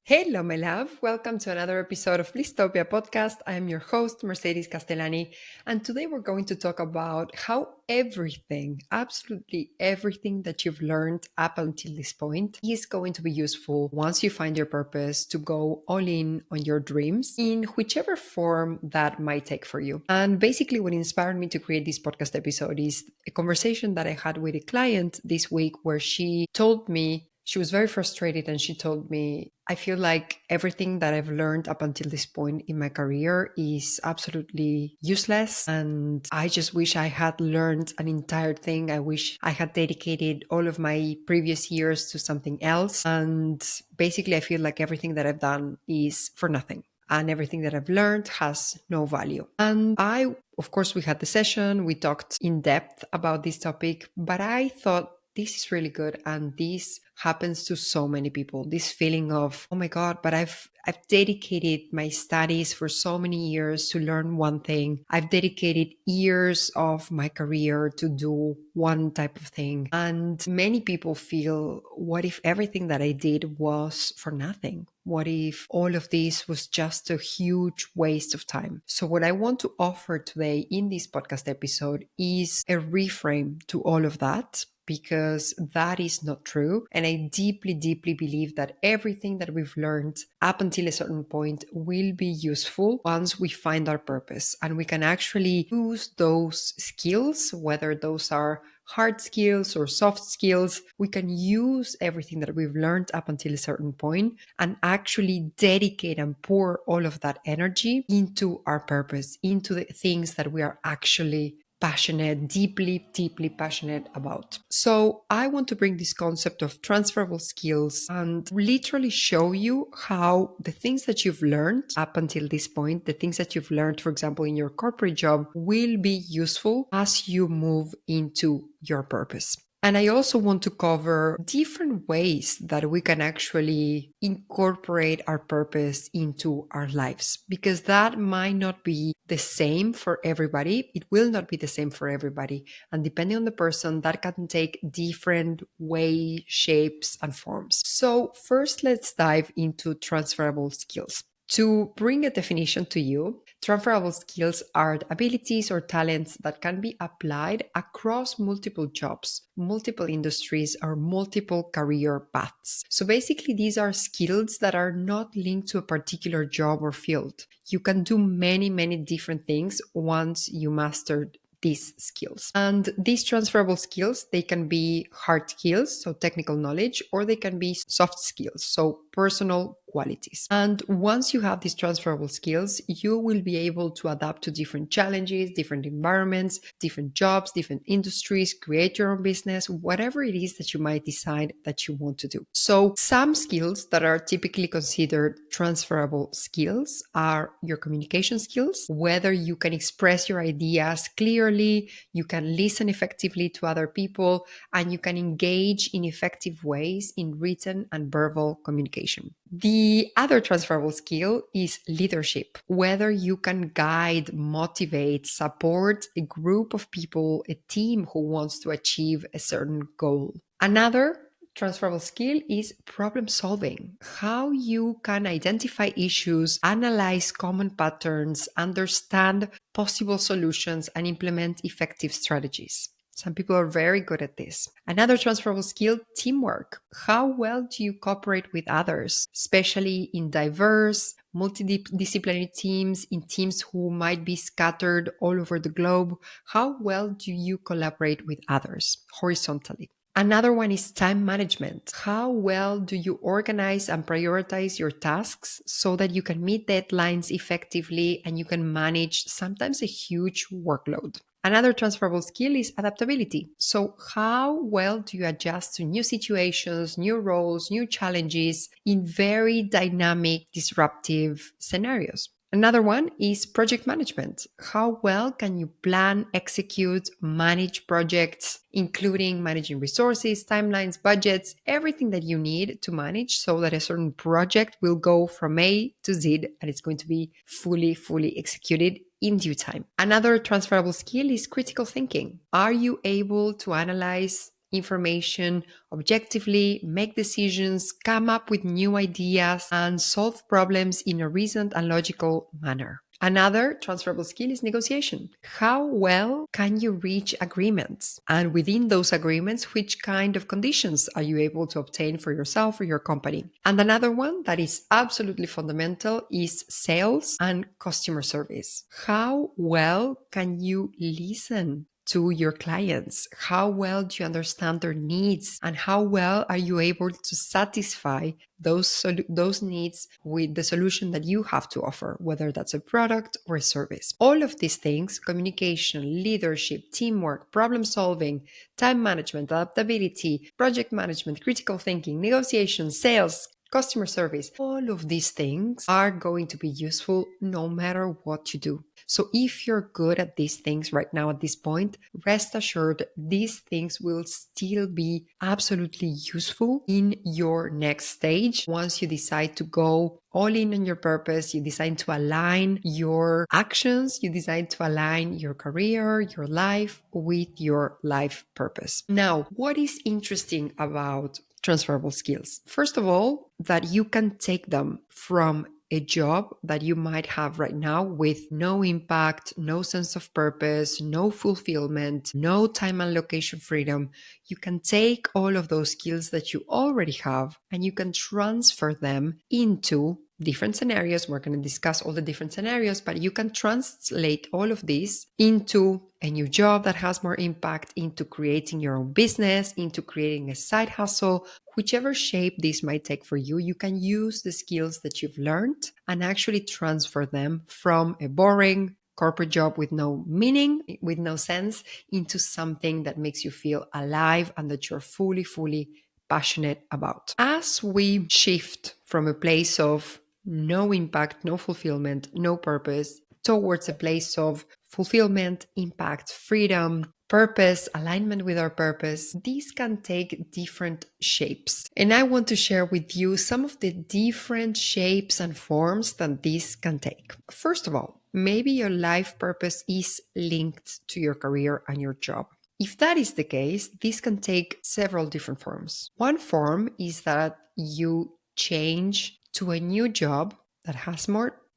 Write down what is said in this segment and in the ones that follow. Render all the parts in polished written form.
Hello, my love. Welcome to another episode of Blisstopia podcast. I am your host, Mercedes Castellani, and today we're going to talk about how everything, absolutely everything that you've learned up until this point is going to be useful once you find your purpose to go all in on your dreams in whichever form that might take for you. And basically, what inspired me to create this podcast episode is a conversation that I had with a client this week where she told me she was very frustrated and she told me, I feel like everything that I've learned up until this point in my career is absolutely useless. And I just wish I had learned an entire thing. I wish I had dedicated all of my previous years to something else. And basically, I feel like everything that I've done is for nothing. And everything that I've learned has no value. And of course, we had the session, we talked in depth about this topic, but I thought this is really good. And this happens to so many people. This feeling of, oh my God, but I've dedicated my studies for so many years to learn one thing. I've dedicated years of my career to do one type of thing. And many people feel, what if everything that I did was for nothing? What if all of this was just a huge waste of time? So what I want to offer today in this podcast episode is a reframe to all of that, because that is not true. And I deeply, deeply believe that everything that we've learned up until a certain point will be useful once we find our purpose and we can actually use those skills, whether those are hard skills or soft skills. We can use everything that we've learned up until a certain point and actually dedicate and pour all of that energy into our purpose, into the things that we are actually passionate, deeply, deeply passionate about. So I want to bring this concept of transferable skills and literally show you how the things that you've learned up until this point, the things that you've learned, for example, in your corporate job, will be useful as you move into your purpose. And I also want to cover different ways that we can actually incorporate our purpose into our lives, because that might not be the same for everybody. It will not be the same for everybody. And depending on the person, that can take different way, shapes, and forms. So first, let's dive into transferable skills. To bring a definition to you, transferable skills are abilities or talents that can be applied across multiple jobs, multiple industries, or multiple career paths. So basically, these are skills that are not linked to a particular job or field. You can do many, many different things once you master these skills. And these transferable skills, they can be hard skills, so technical knowledge, or they can be soft skills, so personal qualities. And once you have these transferable skills, you will be able to adapt to different challenges, different environments, different jobs, different industries, create your own business, whatever it is that you might decide that you want to do. So some skills that are typically considered transferable skills are your communication skills, whether you can express your ideas clearly, you can listen effectively to other people, and you can engage in effective ways in written and verbal communication. The other transferable skill is leadership, whether you can guide, motivate, support a group of people, a team who wants to achieve a certain goal. Another transferable skill is problem solving, how you can identify issues, analyze common patterns, understand possible solutions, and implement effective strategies. Some people are very good at this. Another transferable skill, teamwork. How well do you cooperate with others, especially in diverse, multidisciplinary teams, in teams who might be scattered all over the globe? How well do you collaborate with others horizontally? Another one is time management. How well do you organize and prioritize your tasks so that you can meet deadlines effectively and you can manage sometimes a huge workload? Another transferable skill is adaptability. So, how well do you adjust to new situations, new roles, new challenges in very dynamic, disruptive scenarios? Another one is project management. How well can you plan, execute, manage projects, including managing resources, timelines, budgets, everything that you need to manage so that a certain project will go from A to Z and it's going to be fully executed in due time. Another transferable skill is critical thinking. Are you able to analyze information objectively, make decisions, come up with new ideas, and solve problems in a reasoned and logical manner. Another transferable skill is negotiation. How well can you reach agreements? And within those agreements, which kind of conditions are you able to obtain for yourself or your company? And another one that is absolutely fundamental is sales and customer service. How well can you listen to your clients? How well do you understand their needs? And how well are you able to satisfy those needs with the solution that you have to offer, whether that's a product or a service? All of these things, communication, leadership, teamwork, problem solving, time management, adaptability, project management, critical thinking, negotiation, sales, customer service, all of these things are going to be useful no matter what you do. So if you're good at these things right now at this point, rest assured these things will still be absolutely useful in your next stage. Once you decide to go all in on your purpose, you decide to align your actions, you decide to align your career, your life with your life purpose. Now, what is interesting about transferable skills? First of all, that you can take them from a job that you might have right now with no impact, no sense of purpose, no fulfillment, no time and location freedom. You can take all of those skills that you already have and you can transfer them into different scenarios. We're going to discuss all the different scenarios, but you can translate all of these into a new job that has more impact, into creating your own business, into creating a side hustle. Whichever shape this might take for you, you can use the skills that you've learned and actually transfer them from a boring corporate job with no meaning, with no sense, into something that makes you feel alive and that you're fully passionate about. As we shift from a place of no impact, no fulfillment, no purpose, towards a place of fulfillment, impact, freedom, purpose, alignment with our purpose, these can take different shapes. And I want to share with you some of the different shapes and forms that these can take. First of all, maybe your life purpose is linked to your career and your job. If that is the case, this can take several different forms. One form is that you change to a new job that has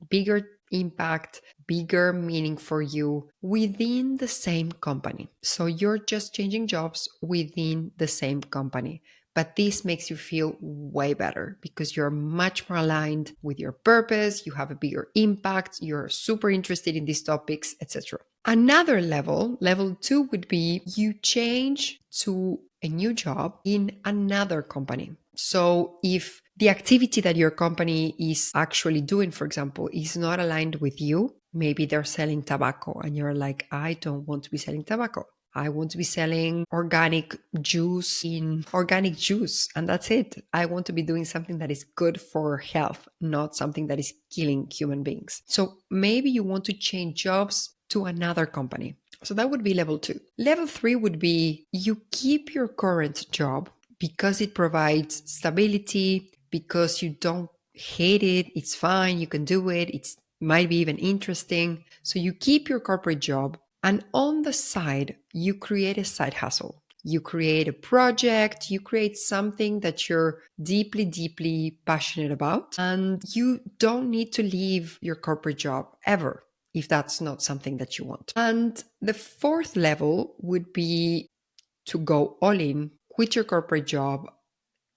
bigger impact, bigger meaning for you within the same company. So you're just changing jobs within the same company. But this makes you feel way better because you're much more aligned with your purpose, you have a bigger impact, you're super interested in these topics, etc. Another level 2 would be you change to a new job in another company. So if the activity that your company is actually doing, for example, is not aligned with you, maybe they're selling tobacco and you're like, I don't want to be selling tobacco. I want to be selling organic juice, and that's it. I want to be doing something that is good for health, not something that is killing human beings. So maybe you want to change jobs to another company. So that would be level 2. Level 3 would be you keep your current job because it provides stability, because you don't hate it, it's fine, you can do it, it might be even interesting. So you keep your corporate job, and on the side, you create a side hustle. You create a project, you create something that you're deeply passionate about, and you don't need to leave your corporate job ever if that's not something that you want. And the fourth level would be to go all in, quit your corporate job,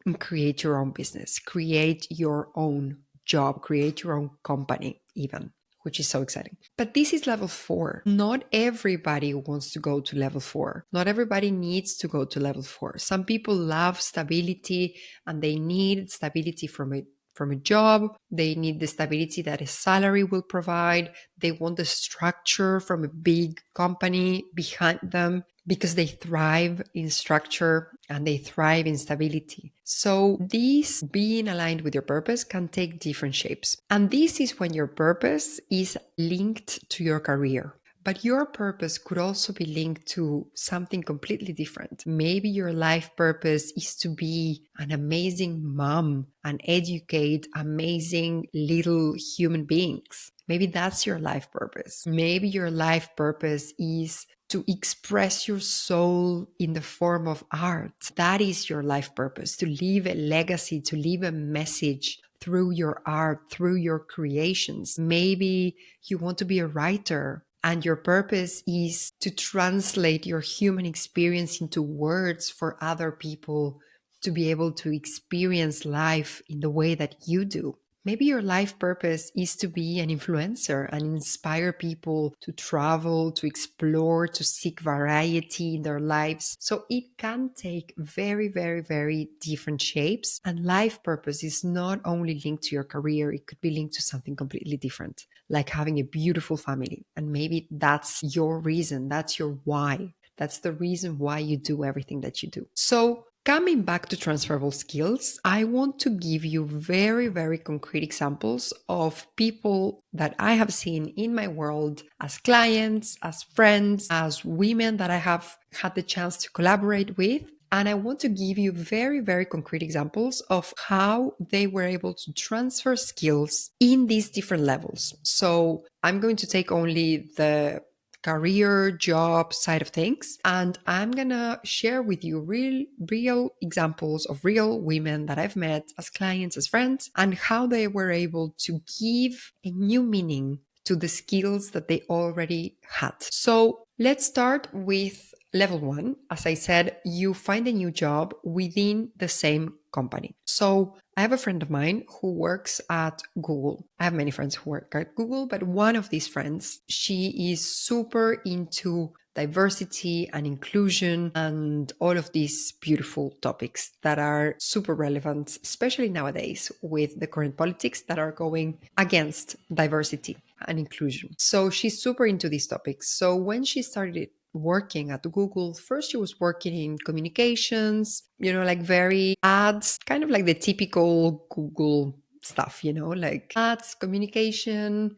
and create your own business, create your own job, create your own company even, which is so exciting. But this is level 4. Not everybody wants to go to level 4. Not everybody needs to go to level 4. Some people love stability and they need stability from a job. They need the stability that a salary will provide. They want the structure from a big company behind them because they thrive in structure and they thrive in stability. So these being aligned with your purpose can take different shapes. And this is when your purpose is linked to your career. But your purpose could also be linked to something completely different. Maybe your life purpose is to be an amazing mom and educate amazing little human beings. Maybe that's your life purpose. Maybe your life purpose is to express your soul in the form of art. That is your life purpose, to leave a legacy, to leave a message through your art, through your creations. Maybe you want to be a writer and your purpose is to translate your human experience into words for other people to be able to experience life in the way that you do. Maybe your life purpose is to be an influencer and inspire people to travel, to explore, to seek variety in their lives. So it can take very, very, very different shapes. And life purpose is not only linked to your career, it could be linked to something completely different, like having a beautiful family. And maybe that's your reason, that's your why. That's the reason why you do everything that you do. So coming back to transferable skills, I want to give you very, very concrete examples of people that I have seen in my world as clients, as friends, as women that I have had the chance to collaborate with. And I want to give you very, very concrete examples of how they were able to transfer skills in these different levels. So I'm going to take only the career job side of things, and I'm gonna share with you real examples of real women that I've met as clients, as friends, and how they were able to give a new meaning to the skills that they already had. So let's start with level one. As I said, you find a new job within the same company. So I have a friend of mine who works at Google. I have many friends who work at Google, but one of these friends, she is super into diversity and inclusion and all of these beautiful topics that are super relevant, especially nowadays with the current politics that are going against diversity and inclusion. So she's super into these topics. So when she started working at Google, first she was working in communications, like very ads, kind of like the typical Google stuff, like ads, communication,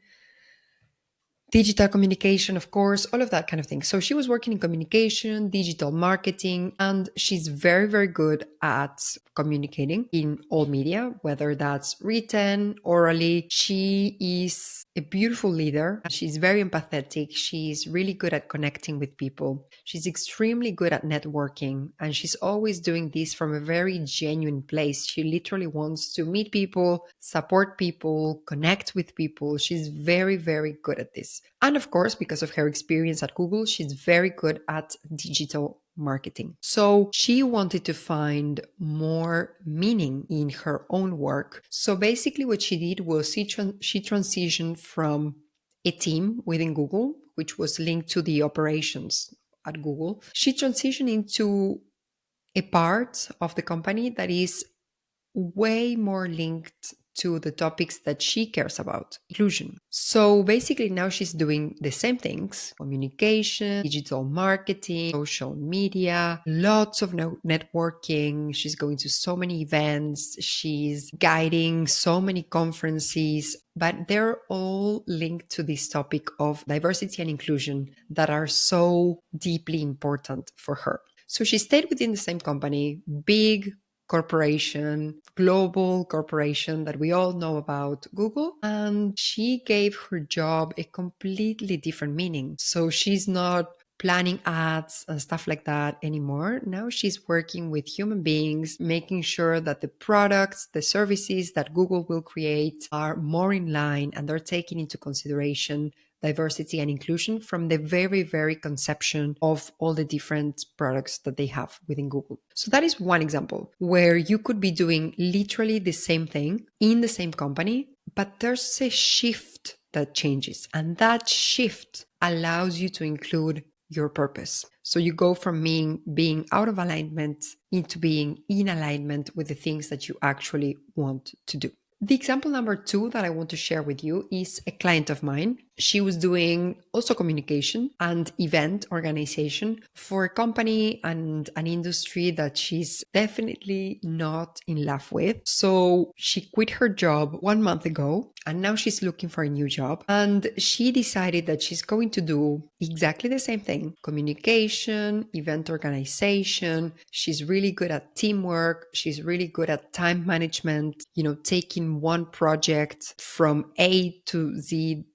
digital communication, of course, all of that kind of thing. So she was working in communication, digital marketing, and she's very, very good at communicating in all media, whether that's written, orally. She is a beautiful leader. She's very empathetic. She's really good at connecting with people. She's extremely good at networking, and she's always doing this from a very genuine place. She literally wants to meet people, support people, connect with people. She's very, very good at this. And of course, because of her experience at Google, she's very good at digital marketing. So she wanted to find more meaning in her own work. So basically what she did was she transitioned from a team within Google, which was linked to the operations at Google. She transitioned into a part of the company that is way more linked to the topics that she cares about, inclusion. So basically now she's doing the same things: communication, digital marketing, social media, lots of networking. She's going to so many events, she's guiding so many conferences, but they're all linked to this topic of diversity and inclusion that are so deeply important for her. So she stayed within the same company, big corporation, global corporation that we all know about, Google. And she gave her job a completely different meaning. So she's not planning ads and stuff like that anymore. Now she's working with human beings, making sure that the products, the services that Google will create are more in line and they're taking into consideration diversity and inclusion from the very, very conception of all the different products that they have within Google. So that is one example where you could be doing literally the same thing in the same company, but there's a shift that changes. And that shift allows you to include your purpose. So you go from being out of alignment into being in alignment with the things that you actually want to do. The example number two that I want to share with you is a client of mine. She was doing also communication and event organization for a company and an industry that she's definitely not in love with. So she quit her job 1 month ago and now she's looking for a new job. And she decided that she's going to do exactly the same thing: communication, event organization. She's really good at teamwork. She's really good at time management, taking one project from A to Z,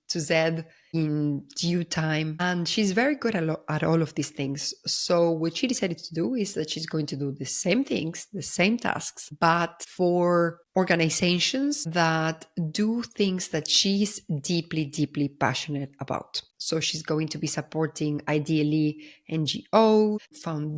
in due time. And she's very good at all of these things. So what she decided to do is that she's going to do the same things, the same tasks, but for organizations that do things that she's deeply, deeply passionate about. So she's going to be supporting ideally NGOs,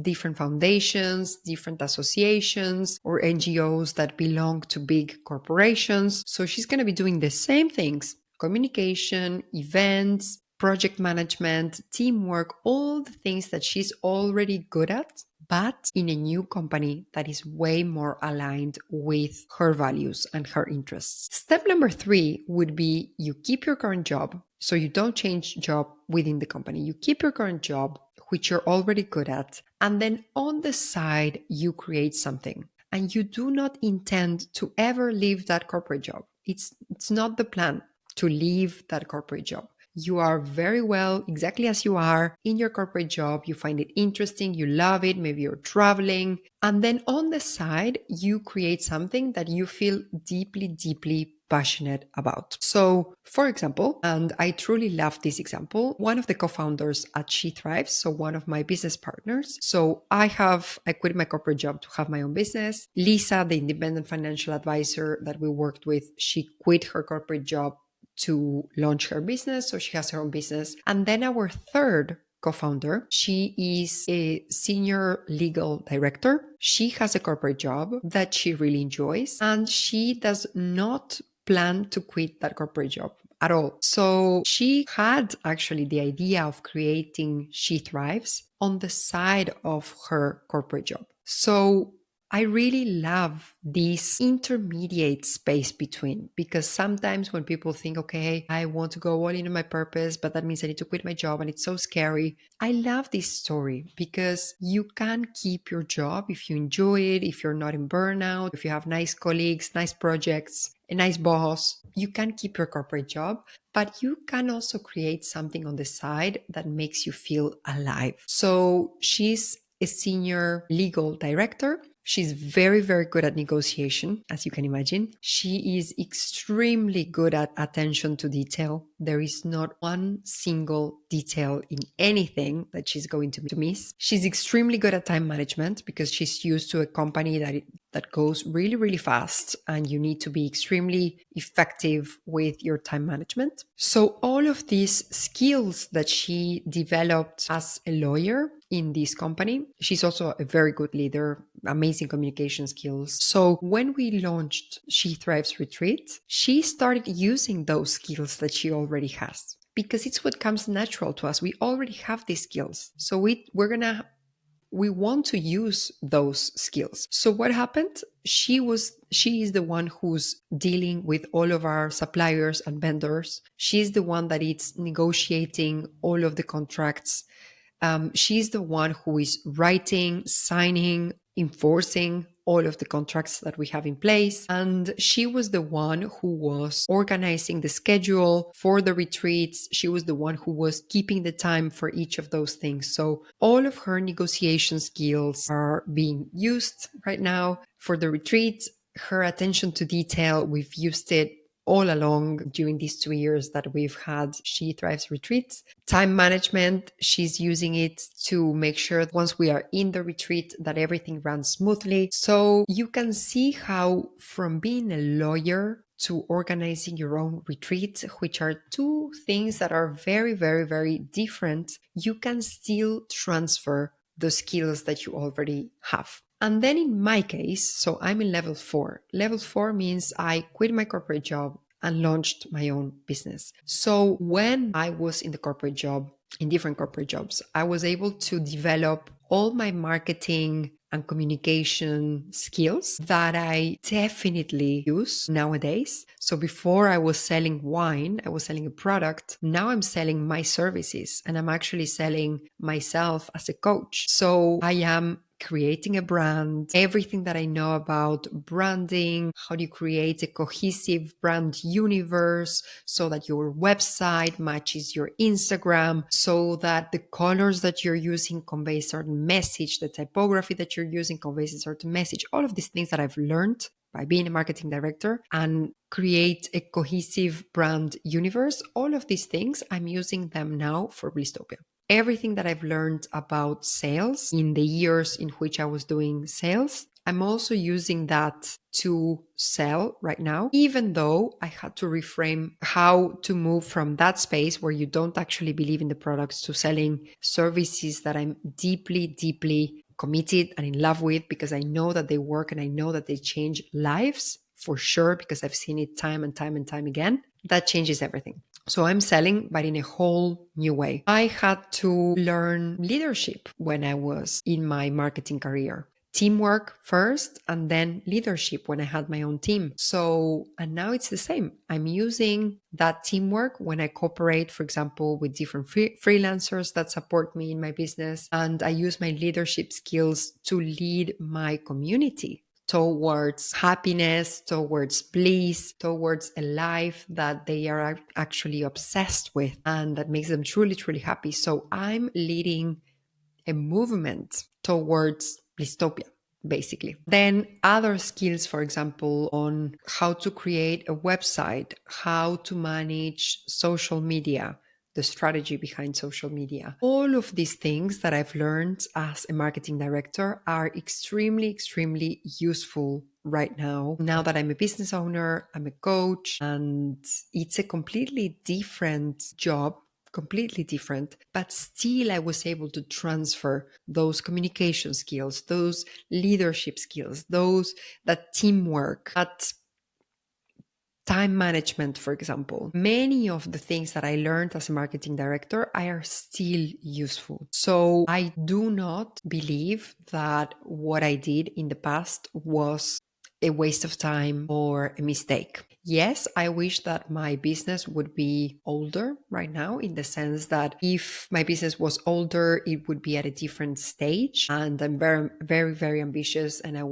different foundations, different associations, or NGOs that belong to big corporations. So she's going to be doing the same things: communication, events, project management, teamwork, all the things that she's already good at, but in a new company that is way more aligned with her values and her interests. Step number 3 would be you keep your current job. So you don't change job within the company. You keep your current job, which you're already good at, and then on the side, you create something. And you do not intend to ever leave that corporate job. It's not the plan to leave that corporate job. You are very well exactly as you are in your corporate job. You find it interesting, you love it, maybe you're traveling. And then on the side, you create something that you feel deeply, deeply passionate about. So, for example, and I truly love this example, one of the co-founders at She Thrives, so one of my business partners. So I quit my corporate job to have my own business. Lisa, the independent financial advisor that we worked with, she quit her corporate job to launch her business. So she has her own business. And then our third co-founder, she is a senior legal director. She has a corporate job that she really enjoys, and she does not plan to quit that corporate job at all. So she had actually the idea of creating She Thrives on the side of her corporate job. So I really love this intermediate space between, because sometimes when people think, okay, I want to go all in on my purpose, but that means I need to quit my job and it's so scary. I love this story because you can keep your job if you enjoy it, if you're not in burnout, if you have nice colleagues, nice projects, a nice boss, you can keep your corporate job, but you can also create something on the side that makes you feel alive. So she's a senior legal director. She's very, very good at negotiation, as you can imagine. She is extremely good at attention to detail. There is not one single detail in anything that she's going to miss. She's extremely good at time management because she's used to a company that goes really, really fast, and you need to be extremely effective with your time management. So all of these skills that she developed as a lawyer in this company, she's also a very good leader, amazing communication skills. So when we launched She Thrives Retreat, she started using those skills that she already has, because it's what comes natural to us. We already have these skills. So we want to use those skills. So what happened? She is the one who's dealing with all of our suppliers and vendors. She's the one that is negotiating all of the contracts. She's the one who is writing, signing, enforcing all of the contracts that we have in place. And she was the one who was organizing the schedule for the retreats. She was the one who was keeping the time for each of those things. So all of her negotiation skills are being used right now for the retreats. Her attention to detail, we've used it all along during these 2 years that we've had She Thrives retreats. Time management, she's using it to make sure that once we are in the retreat that everything runs smoothly. So you can see how from being a lawyer to organizing your own retreat, which are two things that are very, very, very different, you can still transfer the skills that you already have. And then in my case, so I'm in level 4. Level 4 means I quit my corporate job and launched my own business. So when I was in the corporate job, in different corporate jobs, I was able to develop all my marketing and communication skills that I definitely use nowadays. So before I was selling wine, I was selling a product. Now I'm selling my services, and I'm actually selling myself as a coach. So I am creating a brand, everything that I know about branding, how do you create a cohesive brand universe so that your website matches your Instagram, so that the colors that you're using convey a certain message, the typography that you're using conveys a certain message, all of these things that I've learned by being a marketing director and create a cohesive brand universe. All of these things, I'm using them now for Blisstopia. Everything that I've learned about sales in the years in which I was doing sales, I'm also using that to sell right now, even though I had to reframe how to move from that space where you don't actually believe in the products to selling services that I'm deeply, deeply committed and in love with, because I know that they work and I know that they change lives for sure, because I've seen it time and time and time again. That changes everything. So I'm selling, but in a whole new way. I had to learn leadership when I was in my marketing career. Teamwork first and then leadership when I had my own team. So, and now it's the same. I'm using that teamwork when I cooperate, for example, with different freelancers that support me in my business. And I use my leadership skills to lead my community towards happiness, towards bliss, towards a life that they are actually obsessed with and that makes them truly, truly happy. So I'm leading a movement towards Blisstopia, basically. Then other skills, for example, on how to create a website, how to manage social media, the strategy behind social media. All of these things that I've learned as a marketing director are extremely, extremely useful right now. Now that I'm a business owner, I'm a coach, and it's a completely different job, completely different, but still I was able to transfer those communication skills, those leadership skills, that teamwork, that time management, for example. Many of the things that I learned as a marketing director are still useful. So I do not believe that what I did in the past was a waste of time or a mistake. Yes, I wish that my business would be older right now, in the sense that if my business was older, it would be at a different stage. And I'm very, very, very ambitious, and I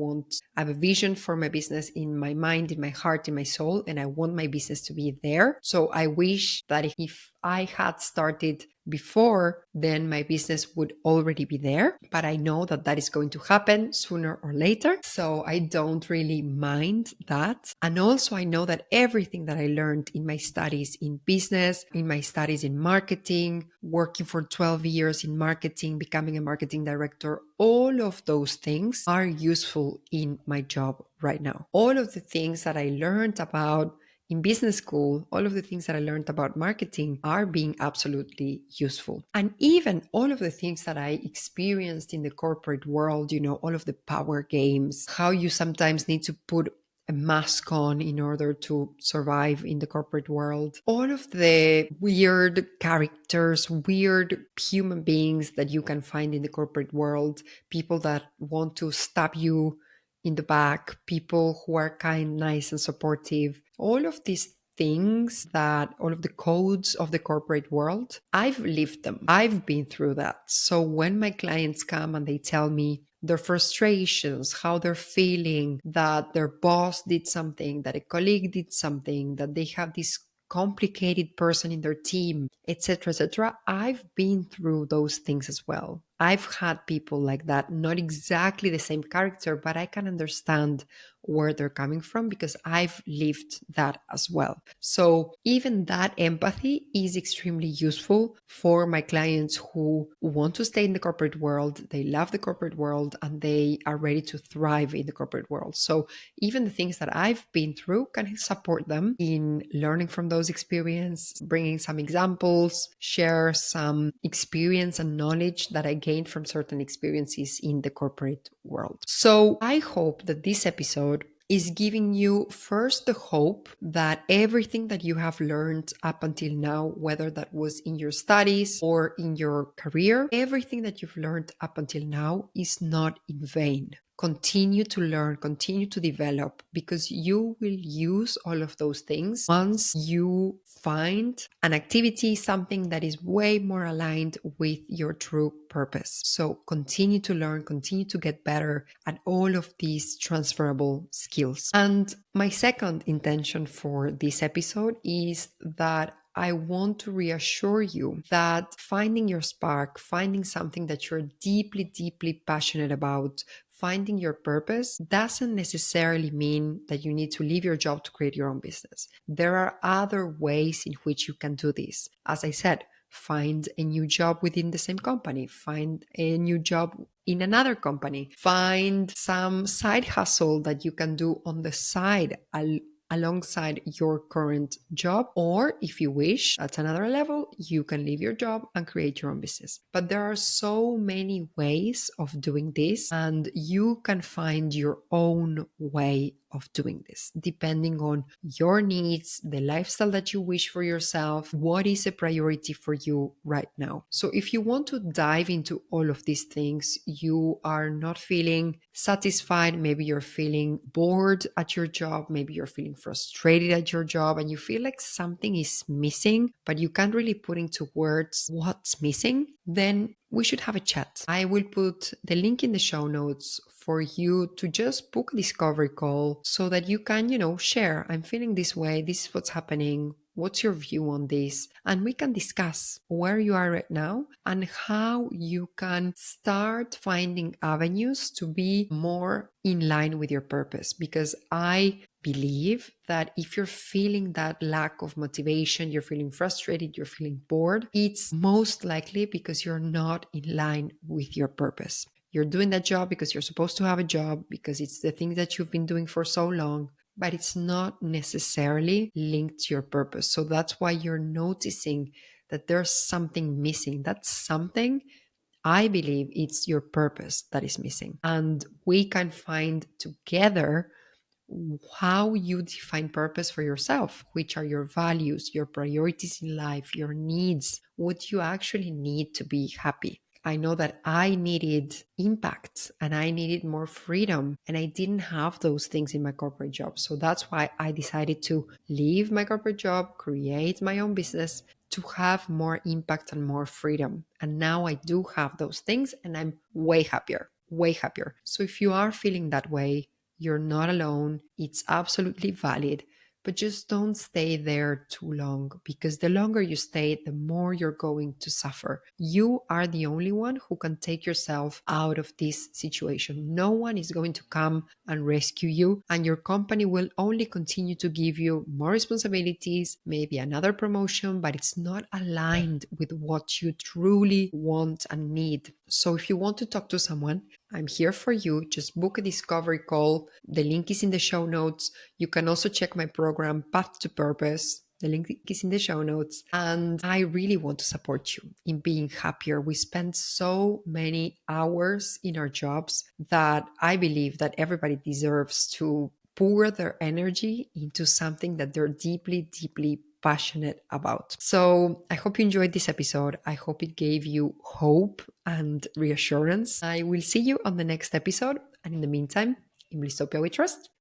have a vision for my business in my mind, in my heart, in my soul, and I want my business to be there. So I wish that if I had started before, then my business would already be there. But I know that that is going to happen sooner or later. So I don't really mind that. And also I know that everything that I learned in my studies in business, in my studies in marketing, working for 12 years in marketing, becoming a marketing director, all of those things are useful in my job right now. All of the things that I learned about in business school, all of the things that I learned about marketing are being absolutely useful. And even all of the things that I experienced in the corporate world, all of the power games, how you sometimes need to put a mask on in order to survive in the corporate world, all of the weird characters, weird human beings that you can find in the corporate world, people that want to stab you in the back, people who are kind, nice, and supportive. All of these things, that all of the codes of the corporate world, I've lived them. I've been through that. So when my clients come and they tell me their frustrations, how they're feeling, that their boss did something, that a colleague did something, that they have this complicated person in their team, etc., etc., I've been through those things as well. I've had people like that, not exactly the same character, but I can understand where they're coming from because I've lived that as well. So even that empathy is extremely useful for my clients who want to stay in the corporate world. They love the corporate world and they are ready to thrive in the corporate world. So even the things that I've been through can support them in learning from those experiences, bringing some examples, share some experience and knowledge that I gained from certain experiences in the corporate world. So I hope that this episode is giving you first the hope that everything that you have learned up until now, whether that was in your studies or in your career, everything that you've learned up until now is not in vain. Continue to learn, continue to develop, because you will use all of those things once you find an activity, something that is way more aligned with your true purpose. So continue to learn, continue to get better at all of these transferable skills. And my second intention for this episode is that I want to reassure you that finding your spark, finding something that you're deeply, deeply passionate about, finding your purpose doesn't necessarily mean that you need to leave your job to create your own business. There are other ways in which you can do this. As I said, find a new job within the same company, find a new job in another company, find some side hustle that you can do on the side alongside your current job. Or if you wish, at another level, you can leave your job and create your own business. But there are so many ways of doing this, and you can find your own way of doing this depending on your needs, the lifestyle that you wish for yourself, what is a priority for you right now. So if you want to dive into all of these things, you are not feeling satisfied, maybe you're feeling bored at your job, maybe you're feeling frustrated at your job, and you feel like something is missing, but you can't really put into words what's missing, then we should have a chat. I will put the link in the show notes for you to just book a discovery call so that you can, share. I'm feeling this way. This is what's happening. What's your view on this? And we can discuss where you are right now and how you can start finding avenues to be more in line with your purpose. Because I believe that if you're feeling that lack of motivation, you're feeling frustrated, you're feeling bored, it's most likely because you're not in line with your purpose. You're doing that job because you're supposed to have a job, because it's the thing that you've been doing for so long, but it's not necessarily linked to your purpose. So that's why you're noticing that there's something missing. That's something, I believe, it's your purpose that is missing. And we can find together how you define purpose for yourself, which are your values, your priorities in life, your needs, what you actually need to be happy. I know that I needed impact and I needed more freedom, and I didn't have those things in my corporate job. So that's why I decided to leave my corporate job, create my own business to have more impact and more freedom. And now I do have those things and I'm way happier, way happier. So if you are feeling that way, you're not alone. It's absolutely valid, but just don't stay there too long, because the longer you stay, the more you're going to suffer. You are the only one who can take yourself out of this situation. No one is going to come and rescue you, and your company will only continue to give you more responsibilities, maybe another promotion, but it's not aligned with what you truly want and need. So if you want to talk to someone, I'm here for you. Just book a discovery call. The link is in the show notes. You can also check my program, Path to Purpose. The link is in the show notes. And I really want to support you in being happier. We spend so many hours in our jobs that I believe that everybody deserves to pour their energy into something that they're deeply, deeply passionate about. So I hope you enjoyed this episode. I hope it gave you hope and reassurance. I will see you on the next episode. And in the meantime, in Blisstopia we trust.